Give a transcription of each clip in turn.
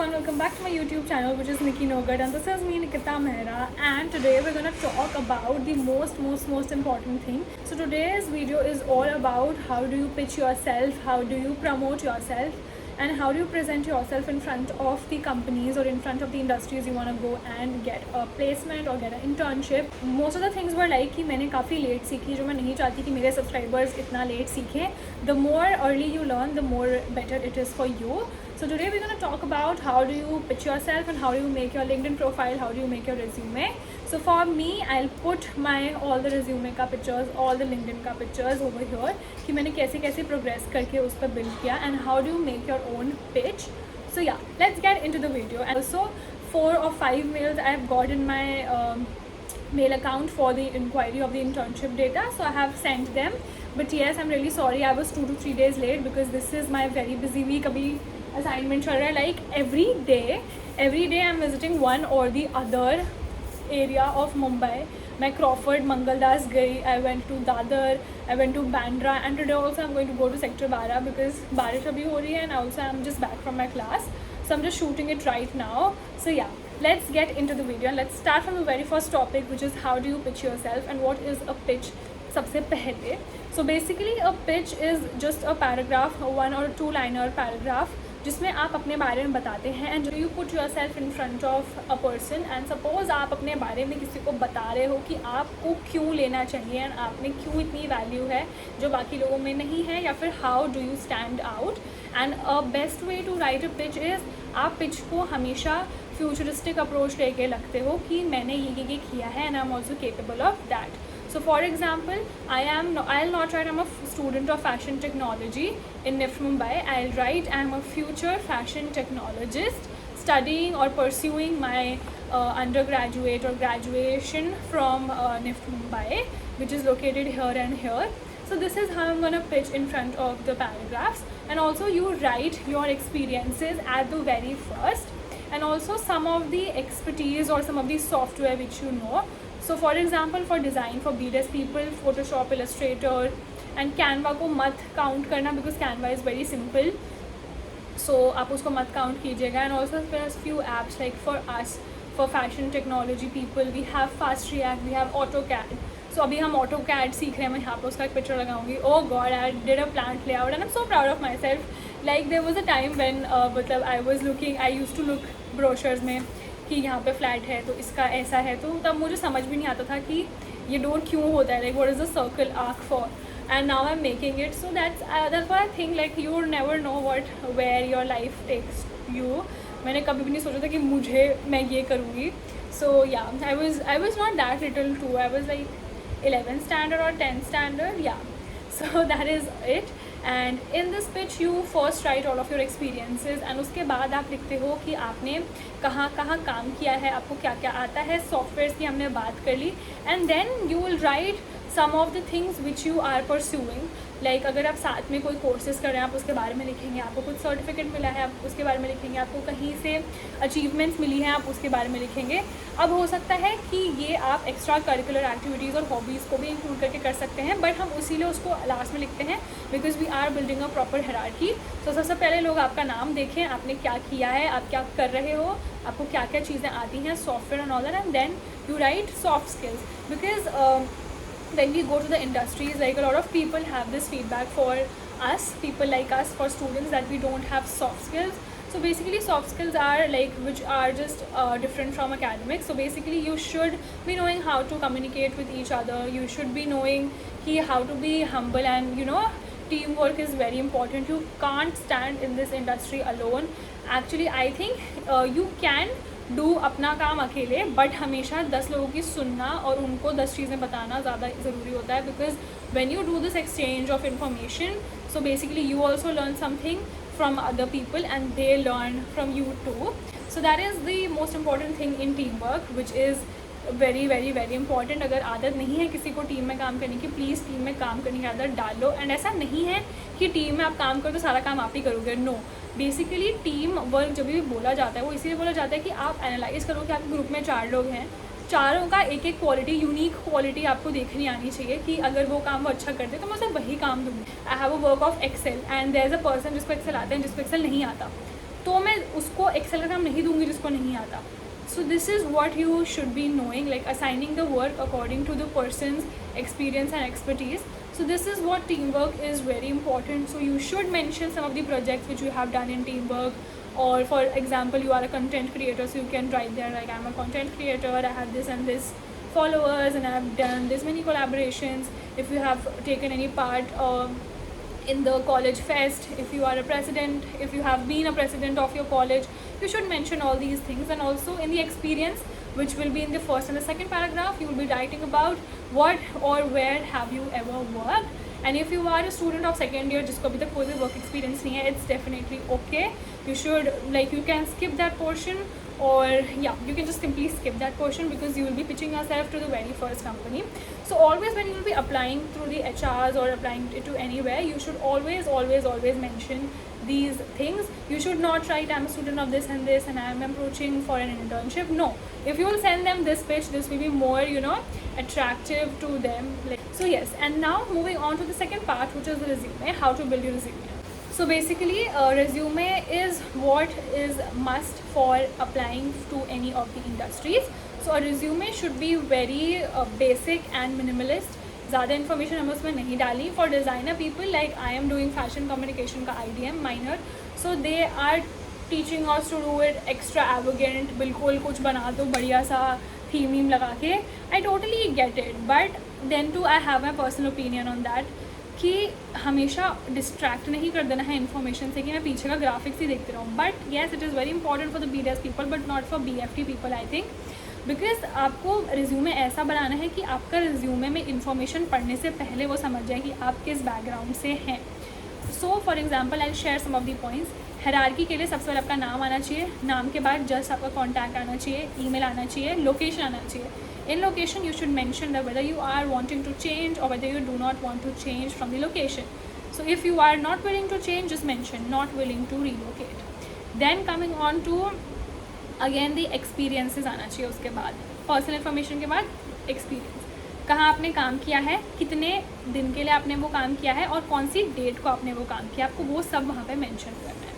everyone, welcome back to my YouTube channel, which is Nikki Nogad, and this is me, Nikita Mehra, and today we're gonna talk about the most important thing. So today's video is all about how do you pitch yourself, how do you promote yourself, and how do you present yourself in front of the companies or in front of the industries you want to go and get a placement or get an internship. Most of the things were like कि मैंने काफ़ी late सीखी, जो मैं नहीं चाहती कि मेरे सब्सक्राइबर्स इतना लेट सीखें. The more early you learn, the more better it is for you. So today we're going to talk about how do you pitch yourself and how do you make your LinkedIn profile, how do you make your resume. So for me, I'll put my all the resume का pictures, all the LinkedIn का pictures over here कि मैंने कैसे कैसे progress करके उस पर build किया and how do you make your own pitch. So yeah, let's get into the video. And also 4 or 5 mails I've got in my mail account for the inquiry of the internship data, so I have sent them. But yes, I'm really sorry I was 2 to 3 days late because this is my very busy week. अभी assignment चल रहा है, like every day I'm visiting one or the other area of Mumbai. मैं Crawford Mangaldas गई, I went to Dadar, I went to Bandra, and today also I'm going to go to sector 12 because बारिश अभी हो रही है and also I'm just back from my class, so I'm just shooting it right now. So yeah, let's get into the video and let's start from the very first topic, which is how do you pitch yourself and what is a pitch. सबसे पहले, so basically a pitch is just a paragraph, a 1 or 2 liner paragraph जिसमें आप अपने बारे में बताते हैं and you put your self in front of a person and suppose आप अपने बारे में किसी को बता रहे हो कि आपको क्यों लेना चाहिए एंड आप में क्यों इतनी वैल्यू है जो बाकी लोगों में नहीं है, या फिर how do you stand out. And a best way to write a pitch is आप पिच को हमेशा फ्यूचरिस्टिक अप्रोच लेके लगते हो कि मैंने ये किया है and I am also capable of that. So for example, I'll not write I'm a student of fashion technology in NIFT Mumbai. I'll write I'm a future fashion technologist studying or pursuing my undergraduate or graduation from NIFT Mumbai, which is located here and here. So this is how I'm going to pitch in front of the paragraphs. And also you write your experiences at the very first, and also some of the expertise or some of the software which you know. So for example, for design, for BDS people, Photoshop, Illustrator and Canva को मत count करना because Canva is very simple. So आप उसको मत count कीजिएगा. And also there's few apps like for us, for fashion technology people, we have Fast React, we have AutoCAD. So अभी हम AutoCAD सीख रहे हैं. मैं यहाँ पर उसका एक picture लगाऊंगी. Oh God, I did a plant layout and I'm so proud of myself. Like there was a time when I used to look brochures में कि यहाँ पे फ्लैट है तो इसका ऐसा है, तो तब मुझे समझ भी नहीं आता था कि ये डोर क्यों होता है, like what is the circle arc for. And now I am making it. So that's why I think like you never know what where your life takes you. मैंने कभी भी नहीं सोचा था कि मैं ये करूँगी. So yeah I was not that little too. I was like 11th standard or 10th standard. Yeah, so that is it. And in this pitch you first write all of your experiences and उसके बाद आप लिखते हो कि आपने कहाँ कहाँ काम किया है, आपको क्या क्या आता है. सॉफ्टवेयर्स की हमने बात कर ली. And then you will write some of the things which you are pursuing. Like अगर आप साथ में कोई कोर्सेज कर रहे हैं आप उसके बारे में लिखेंगे, आपको कुछ सर्टिफिकेट मिला है आप उसके बारे में लिखेंगे, आपको कहीं से अचीवमेंट्स मिली हैं आप उसके बारे में लिखेंगे. अब हो सकता है कि ये आप एक्स्ट्रा करिकुलर एक्टिविटीज़ और हॉबीज़ को भी इंक्लूड करके कर सकते हैं, बट हम इसीलिए उसको लास्ट में लिखते हैं because we are building a proper hierarchy. तो सबसे पहले लोग आपका नाम देखें, आपने क्या किया है, आप क्या कर रहे हो, आपको क्या क्या चीज़ें आती हैं, software and all that. And then you write soft skills because when we go to the industries, like a lot of people have this feedback for us, people like us, for students, that we don't have soft skills. So basically soft skills are like which are just different from academics. So basically you should be knowing how to communicate with each other, you should be knowing how to be humble, and teamwork is very important. You can't stand in this industry alone. Actually I think you can do अपना काम अकेले, but हमेशा 10 लोगों की सुनना और उनको 10 चीज़ें बताना ज़्यादा ज़रूरी होता है. Because when you do this exchange of information, so basically you also learn something from other people and they learn from you too. So that is the most important thing in team work which is very very very important. अगर आदत नहीं है किसी को team में काम करने की, प्लीज़ टीम में काम करने की आदत डालो. एंड ऐसा नहीं है कि टीम में आप काम करो तो सारा काम आप ही करोगे. नो, बेसिकली टीम वर्क जब भी बोला जाता है वो इसीलिए बोला जाता है कि आप एनालाइज करो कि आपके ग्रुप में 4 लोग हैं, चारों का एक एक क्वालिटी, यूनिक क्वालिटी आपको देखनी आनी चाहिए कि अगर वो काम वो अच्छा करते तो मैं उसे वही काम दूँगी. I have a work of Excel and there is a person जिसको एक्सेल आता है जिसको एक्सेल नहीं आता, तो मैं उसको एक्सेल का काम नहीं दूंगी जिसको नहीं आता. So this is what you should be knowing, like assigning the work according to the person's experience and expertise. So this is what teamwork is very important. So you should mention some of the projects which you have done in teamwork, or for example you are a content creator, so you can write there like I'm a content creator, I have this and this followers and I have done this many collaborations. If you have taken any part in the college fest, if you are a president, if you have been a president of your college, you should mention all these things. And also in the experience, which will be in the first and the second paragraph, you will be writing about what or where have you ever worked. And if you are a student of second year जिसको अभी तक कोई भी work experience नहीं है, it's definitely okay. You should, like, you can skip that portion, or yeah, you can just simply skip that portion because you will be pitching yourself to the very first company. So always when you will be applying through the HRs or applying to anywhere, you should always mention these things. You should not write I'm a student of this and this and I am approaching for an internship. No, if you will send them this pitch, this will be more, you know, attractive to them. So yes, and now moving on to the second part, which is the resume, how to build your resume. So basically resume is what is must for applying to any of the industries. So a resume should be very basic and minimalist. ज़्यादा information हमें उसमें नहीं डाली. For designer people, like I am doing fashion communication का IDM minor, so they are teaching us to do it extravagant, बिल्कुल कुछ बना दो बढ़िया सा थीम वीम लगा के. I totally get it, but then too I have my personal opinion on that कि हमेशा डिस्ट्रैक्ट नहीं कर देना है इन्फॉर्मेशन से कि मैं पीछे का ग्राफिक्स ही देखते रहूँ. But yes, it is very important for the BDS people but not for BFT people I think, because आपको रिज्यूमे ऐसा बनाना है कि आपका रिज्यूमे में इंफॉर्मेशन पढ़ने से पहले वो समझ जाए कि आप किस बैकग्राउंड से हैं. So for example I share some of the points. Hierarchy के लिए सबसे पहले आपका नाम आना चाहिए, नाम के बाद जस्ट आपका कॉन्टैक्ट आना चाहिए, ईमेल आना चाहिए, लोकेशन आना चाहिए. In location you should mention that whether you are wanting to change और whether you do not want to change from the location. So if you are not willing to change, just mention not willing to relocate. Then coming on to again the experiences आना चाहिए. उसके बाद personal information के बाद experience, कहाँ आपने काम किया है, कितने दिन के लिए आपने वो काम किया है और कौन सी डेट को आपने वो काम किया, आपको वो सब वहाँ पे मेंशन करना है.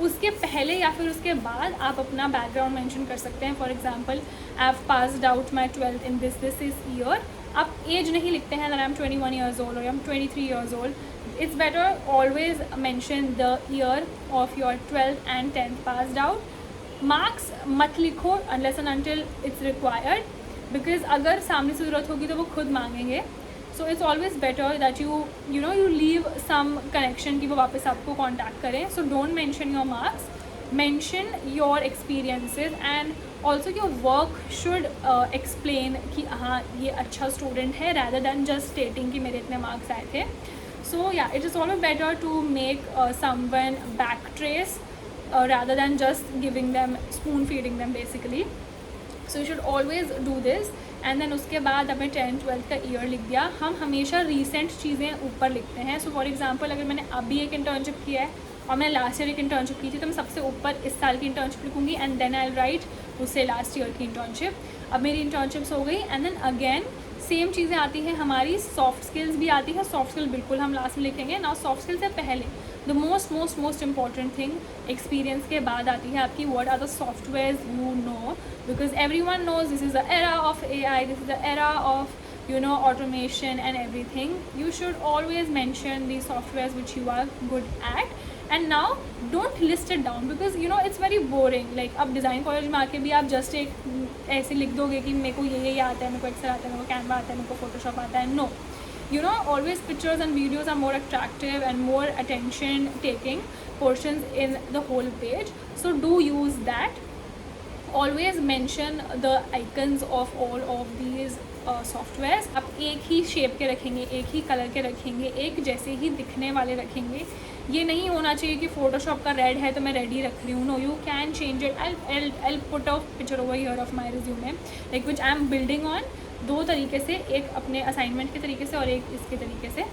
उसके पहले या फिर उसके बाद आप अपना बैकग्राउंड मेंशन कर सकते हैं. For example I have passed out my 12th in this year. आप एज नहीं लिखते हैं that I am 21 years old or I am 23 years old. It's better always mention the year of your 12th and 10th passed out. Marks मत लिखो unless and until it's required, because अगर सामने से ज़रूरत होगी तो वो खुद मांगेंगे. So it's always better that you you leave some connection कि वो वापस आपको कॉन्टैक्ट करें. So don't mention your marks, mention your experiences and also your work should explain कि हाँ ये अच्छा स्टूडेंट है, रैदर दैन जस्ट स्टेटिंग कि मेरे इतने मार्क्स आए थे. So yeah it is always better to make someone back trace rather than just giving them, spoon feeding them basically. So you should always do this. And then उसके बाद आपने 10th 12th का year लिख दिया. हम हमेशा recent चीज़ें ऊपर लिखते हैं. सो फॉर एग्जांपल अगर मैंने अभी एक इंटर्नशिप किया है और मैंने लास्ट ईयर एक इंटर्नशिप की थी तो मैं सबसे ऊपर इस साल की इंटर्नशिप लिखूँगी एंड देन आई राइट उससे लास्ट ईयर की इंटर्नशिप. अब मेरी इंटर्नशिप्स हो गई एंड देन अगेन सेम चीज़ें आती हैं. हमारी सॉफ्ट स्किल्स भी आती है. सॉफ्ट स्किल बिल्कुल हम लास्ट में लिखेंगे. नाउ सॉफ्ट स्किल से पहले the most important thing experience के बाद आती है आपकी what are the softwares you know, because everyone knows this is the era of AI, this is the era of automation and everything. You should always mention the softwares which you are good at. And now don't list it down because it's very boring. Like अब design college में आके भी आप just एक ऐसे लिख दोगे कि मेरे को ये आता है, मेरे को एक्सेल आता है, मेरे को कैनवा आता है, मेरे को फोटोशॉप आता है. No, always pictures and videos are more attractive and more attention taking portions in the whole page. So do use that. Always mention the icons of all of these softwares. आप एक ही shape के रखेंगे, एक ही colour के रखेंगे, एक जैसे ही दिखने वाले रखेंगे. ये नहीं होना चाहिए कि फोटोशॉप का रेड है तो मैं रेड ही रख रही हूँ. No, you can change it. I'll put a picture over here of my resume like which I am building on. दो तरीके से, एक अपने असाइनमेंट के तरीके से और एक इसके तरीके से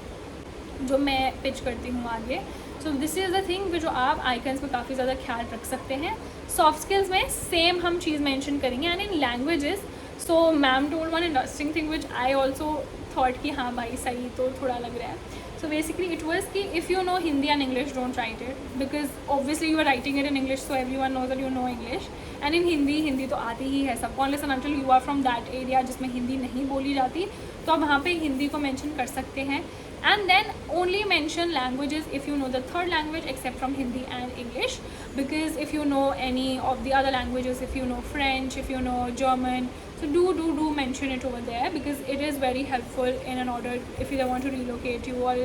जो मैं पिच करती हूँ आगे. So this is the thing जो आप आइकन्स पे काफ़ी ज़्यादा ख्याल रख सकते हैं. सॉफ्ट स्किल्स में सेम हम चीज़ मेंशन करेंगे. And in languages, so ma'am told one interesting thing which I also thought कि हाँ भाई सही तो थोड़ा लग रहा है. So basically it was कि if you know Hindi and English, don't write it, because obviously you are writing it in English, so everyone knows that you know English. And in Hindi तो आती ही है सबको, unless and until you are from that area जिसमें हिंदी नहीं बोली जाती, तो आप वहाँ पे हिंदी को mention कर सकते हैं. And then only mention languages if you know the third language except from Hindi and English, because if you know any of the other languages, if you know French, if you know German, so do mention it over there, because it is very helpful in an order if you want to relocate you or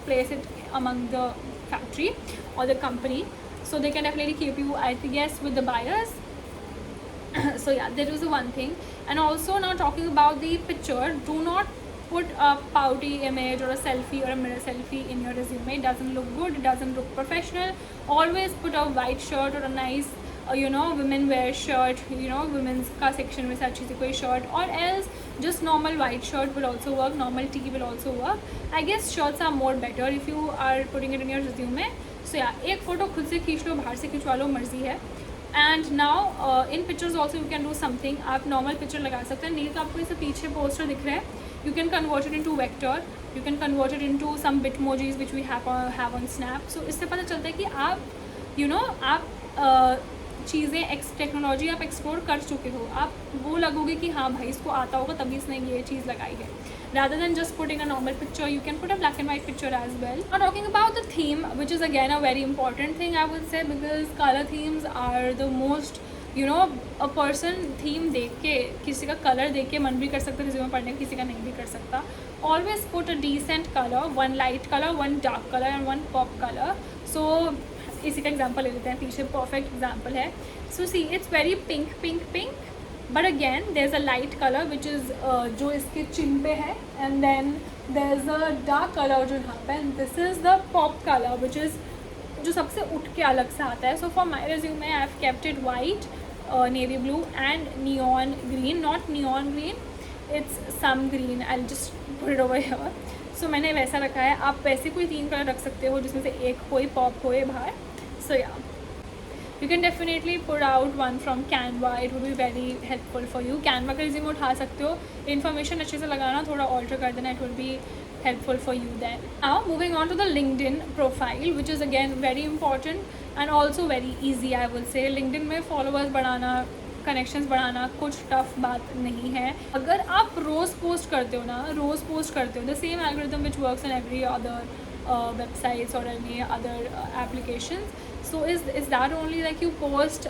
place it among the factory or the company, so they can definitely keep you, I guess, with the buyers. So yeah, that was the one thing. And also, now talking about the picture, do not put a pouty image or a selfie or a mirror selfie in your resume. It doesn't look good, it doesn't look professional. Always put a white shirt or a nice women wear shirt, women's का section में से अच्छी सी कोई shirt, or else just normal white shirt will also work, normal tee will also work. I guess shirts are more better if you are putting it in your resume. So yeah, एक photo खुद से खींच लो, बाहर से खिंचवा लो, मर्जी है. And now in pictures also you can do something. आप नॉर्मल पिक्चर लगा सकते हैं, नहीं तो आपको इसे पीछे पोस्टर दिख रहा है, you can convert it into vector, you can convert it into some Bitmojis which we have on Snap. So इससे पता चलता है कि आप आप चीज़ें टेक्नोलॉजी आप एक्सप्लोर कर चुके हो, आप वो लगोगे कि हाँ भाई इसको आता होगा तभी इसने ये चीज़ लगाई है. Rather than just putting a normal picture, you can put a black and white picture as well. Now talking about the theme, which is again a very important thing I would say, because color themes are the most, a person theme देख के किसी का colour देख के मन भी कर सकता है रिज्यूमे पढ़ने का, किसी का नहीं भी कर सकता. Always put a decent color, one light color, one dark color and one pop color. So इसी का एग्जाम्पल ले लेते हैं, पीछे परफेक्ट एग्जाम्पल है. So see it's very pink pink pink, but again there is a light colour which is जो इसके chin पे है, and then there is a dark colour जो यहाँ पे, and this is the pop colour which is जो सबसे उठ के अलग से आता है. So for my resume I have kept it white, navy blue and neon green, not neon green, it's some green, I just put it over here. So मैंने वैसा रखा है. आप वैसे कोई 3 कलर रख सकते हो जिसमें से एक कोई पॉप होए बाहर. So yeah, you can definitely put out one from Canva. It would be very helpful for you. Canva का रिज्यूमे उठा सकते हो, इन्फॉर्मेशन अच्छे से लगाना, थोड़ा ऑल्टर कर देना, it would be helpful for you then. Now moving on to the LinkedIn profile, which is again very important and also very easy I will say. LinkedIn में followers बढ़ाना, कनेक्शंस बढ़ाना कुछ टफ बात नहीं है. अगर आप रोज़ पोस्ट करते हो ना, रोज़ पोस्ट करते हो, the same algorithm which works in every other websites or any other applications. So is that only like you post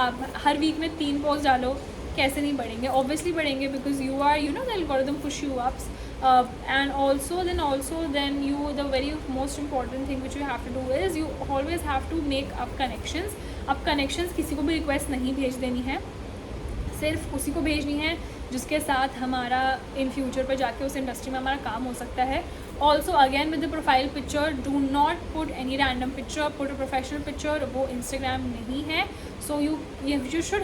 आप हर वीक में 3 पोस्ट डालो, कैसे नहीं बढ़ेंगे? Obviously बढ़ेंगे, because you are the algorithm push you ups, and also then you, the very most important thing which you have to do is you always have to make up connections. अब connections किसी को भी request नहीं भेज देनी है, सिर्फ उसी को भेजनी है जिसके साथ हमारा इन फ्यूचर पर जाके उस इंडस्ट्री में हमारा काम हो सकता है. Also again with the profile picture, do not put any random picture, put a professional picture. वो इंस्टाग्राम नहीं है. So you should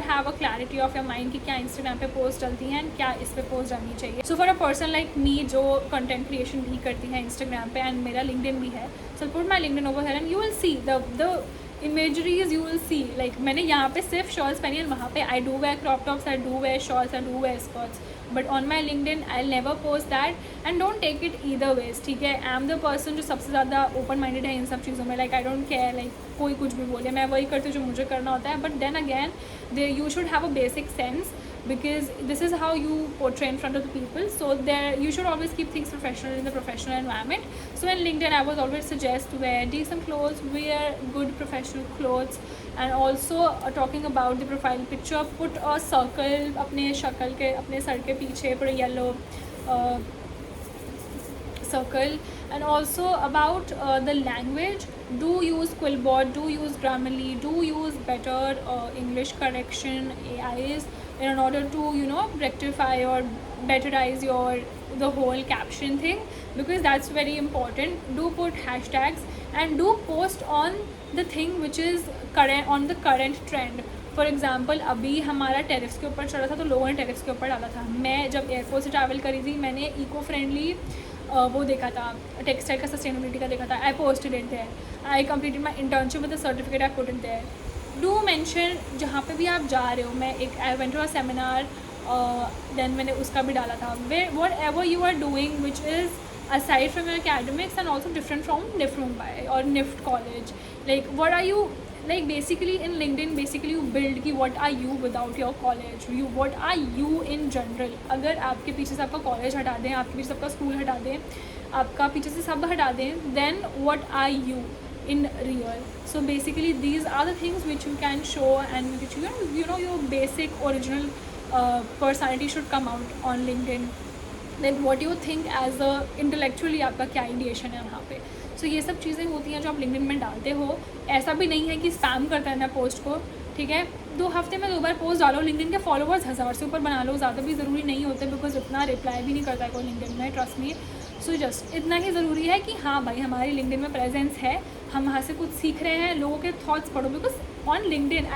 have a clarity of your mind कि क्या इंस्टाग्राम पे पोस्ट डलती हैं एंड क्या इस पे पोस्ट डालनी चाहिए. So for a person like me जो कंटेंट क्रिएशन भी करती है इंस्टाग्राम पे, एंड मेरा लिंक्डइन भी है, so put my LinkedIn over here and you will see the imageries you will see. Like मैंने यहाँ पे सिर्फ शॉर्ट्स पहनी है, वहाँ पे I do wear crop tops, I do wear shorts, I do wear skirts, but on my LinkedIn I'll never post that. And don't take it either ways, ठीक है? I am the person जो सबसे ज़्यादा open minded है इन सब चीज़ों में. Like I don't care, like कोई कुछ भी बोले, मैं वही करती हूँ जो मुझे करना होता है. But then again, you should have a basic sense, because this is how you portray in front of the people. So there you should always keep things professional in the professional environment. So in LinkedIn I would always suggest to wear decent clothes, wear good professional clothes. And also talking about the profile picture, put a circle अपने शक्ल के, अपने sir के पीछे, put a yellow circle. And also about the language, do use Quillbot, do use Grammarly, do use better English correction AIs in order to rectify or betterize the whole caption thing, because that's very important. Do put hashtags and do post on the thing which is current, on the current trend. For example अभी हमारा tariffs के ऊपर चला था, तो लोगों ने tariffs के ऊपर डाला था. मैं जब एयरपोर्ट से ट्रैवल करी थी, मैंने इको फ्रेंडली वो देखा था, टेक्सटाइल का सस्टेनेबिलिटी का देखा था. I posted it there. I completed my internship with the certificate, I put it there. Do mention जहाँ पे भी आप जा रहे हो. मैं एक I went to a seminar, then मैंने उसका भी डाला था. Whatever you are doing which is aside from your academics and also different from NIFT Mumbai or NIFT college. Like what are you, like basically in LinkedIn basically you build कि what are you without your college, you what are you in general. अगर आपके पीछे से आपका college हटा दें, आपके पीछे से आपका स्कूल हटा दें, आपका पीछे से सब हटा दें, then what are you in real. So basically these are the things which you can show and which you know your basic original personality should come out on LinkedIn. Then what you think as a intellectually आपका क्या ideation है वहाँ पे. So ये सब चीज़ें होती हैं जो आप LinkedIn में डालते हो. ऐसा भी नहीं है कि स्पैम करता है ना पोस्ट को, ठीक है. 2 हफ्ते में 2 बार पोस्ट डालो. LinkedIn के फॉलोवर्स 1000 से ऊपर बना लो, ज़्यादा भी ज़रूरी नहीं होते बिकॉज इतना रिप्लाई भी नहीं करता है कोई LinkedIn में, ट्रस्ट मी. सो जस्ट इतना ही ज़रूरी है कि हाँ भाई हमारी LinkedIn में प्रेजेंस है, हम वहाँ से कुछ सीख रहे हैं, लोगों के थॉट्स पढ़ो. बिकॉज ऑन LinkedIn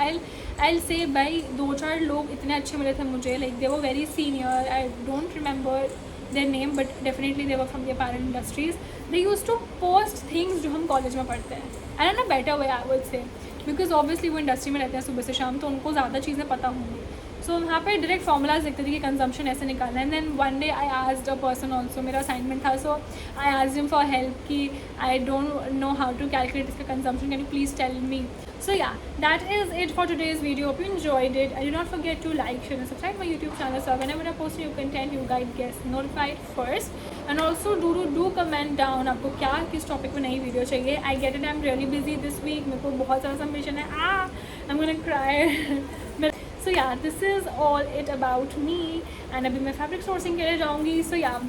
आई से भाई 2-4 लोग इतने अच्छे मिले थे मुझे, like they were very senior, I don't remember their name but definitely they were from the apparel industries. They used to post things जो हम कॉलेज में पढ़ते हैं and in a better way I would say because obviously वो industry में रहते हैं सुबह से शाम, तो उनको ज़्यादा चीज़ें पता होंगी. सो वहाँ पे डायरेक्ट फॉर्मूलाज देखते थे कि कंजम्पशन ऐसे निकालना है. And then one day I asked a person also, मेरा असाइनमेंट था, so I asked him for help कि I don't know how to calculate इसका consumption, can you please tell me. So yeah, that is it for today's video. Hope you enjoyed it. And do not forget to like, share and subscribe my YouTube channel so whenever I post new content you guys get notified first. And also do comment down आपको क्या किस topic पे नई video चाहिए. I get it, I'm really busy this week, मेरे को बहुत ज़्यादा सबमिशन है. I'm gonna cry. So yeah, this is all it about me. And अभी मैं फैब्रिक सोर्सिंग के लिए जाऊँगी. So yeah,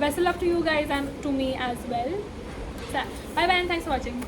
best of luck to you guys and to me as well. So bye bye and thanks for watching.